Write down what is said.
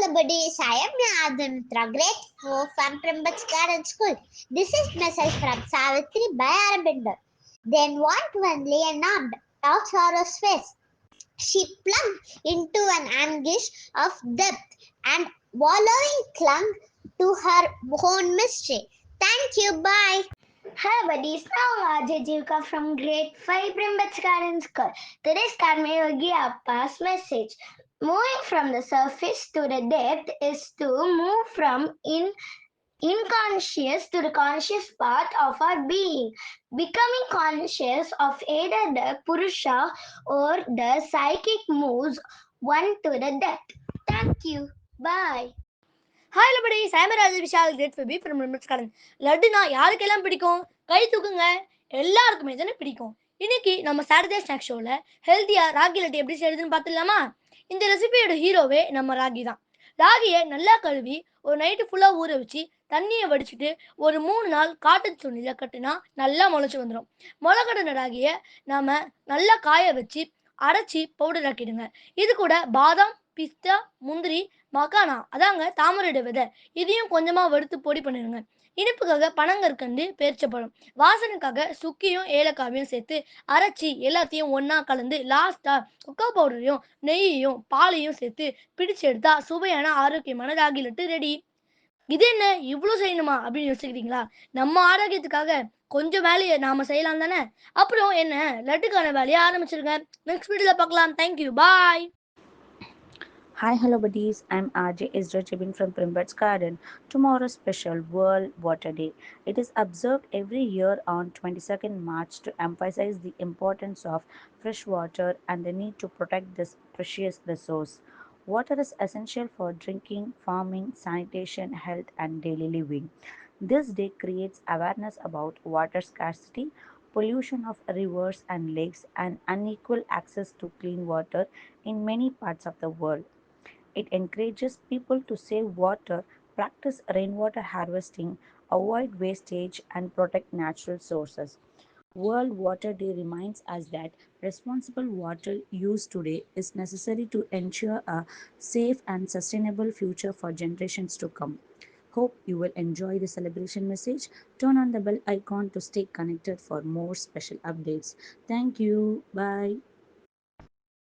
Hello buddies, I am Adamitra, grade 4 from Primbach Garden School. This is message from Savitri by Arabinder. Then one Leonard talks Horror's face. She plunged into an anguish of depth and wallowing clung to her own mystery. Thank you, bye. Hi buddies, now Ajay Jivka from grade 5 Primbach Garden School. Today's Karmayogi Appa's message. Moving from the surface to the depth is to move from inconscious to the conscious part of our being. Becoming conscious of either the Purusha or the psychic moves one to the depth. Thank you. Bye. Hi லபடி Chamaraj Vishal great ஃபெபி from ரிமிட்ஸ்காரன். லட்டுனா யாருக்கெல்லாம் பிடிக்கும்? கை தூக்குங்க. எல்லாருக்குமே தானே பிடிக்கும். இன்னைக்கு நம்ம சாட்டர்டே ஸ்நாக் ஷோவில் ஹெல்த்தியாக ராகி லட்டு எப்படி செய்யுதுன்னு பார்த்துடலாமா? இந்த ரெசிபியோட ஹீரோவே நம்ம ராகி தான். ராகியை நல்லா கழுவி ஒரு நைட்டு ஃபுல்லாக ஊற வச்சு தண்ணியை வடிச்சிட்டு ஒரு 3 நாள் காட்டன் துணியில் கட்டினா நல்லா முளைச்சி வந்துடும். முளைக்கட்டின ராகியை நாம் நல்லா காய வச்சு அரைச்சி பவுடர் ஆக்கிடுங்க. இது கூட பாதாம், பிஸ்தா, முந்திரி, மக்கானா அதாங்க தாமரையோட விதை, இதையும் கொஞ்சமாக வறுத்து பொடி பண்ணிடுங்க. இனிப்புக்காக பனங்கற்கண்டு, பேரிச்சப்பழம், வாசனைக்காக சுக்கியும் ஏலக்காவையும் சேர்த்து அரைச்சி எல்லாத்தையும் ஒன்றா கலந்து லாஸ்ட்டாக கொக்கோ பவுடரையும் நெய்யையும் பாலையும் சேர்த்து பிடிச்சு எடுத்தா சுவையான ஆரோக்கியமான ராகி லட்டு ரெடி. இது என்ன இவ்வளோ செய்யணுமா அப்படின்னு யோசிக்கிறீங்களா? நம்ம ஆரோக்கியத்துக்காக கொஞ்சம் வேலையை நாம செய்யலாம் தானே. அப்புறம் என்ன, லட்டுக்கான வேலையை ஆரம்பிச்சிருங்க. நெக்ஸ்ட் வீடியோல பார்க்கலாம். Thank you, bye. Hi, hello buddies. I'm RJ Isra Chibin from Primbats Garden. Tomorrow's special World Water Day. It is observed every year on 22nd March to emphasize the importance of fresh water and the need to protect this precious resource. Water is essential for drinking, farming, sanitation, health, and daily living. This day creates awareness about water scarcity, pollution of rivers and lakes, and unequal access to clean water in many parts of the world. It encourages people to save water, practice rainwater harvesting, avoid wastage, and protect natural sources. World Water Day reminds us that responsible water use today is necessary to ensure a safe and sustainable future for generations to come. Hope you will enjoy the celebration message. Turn on the bell icon to stay connected for more special updates. Thank you. Bye.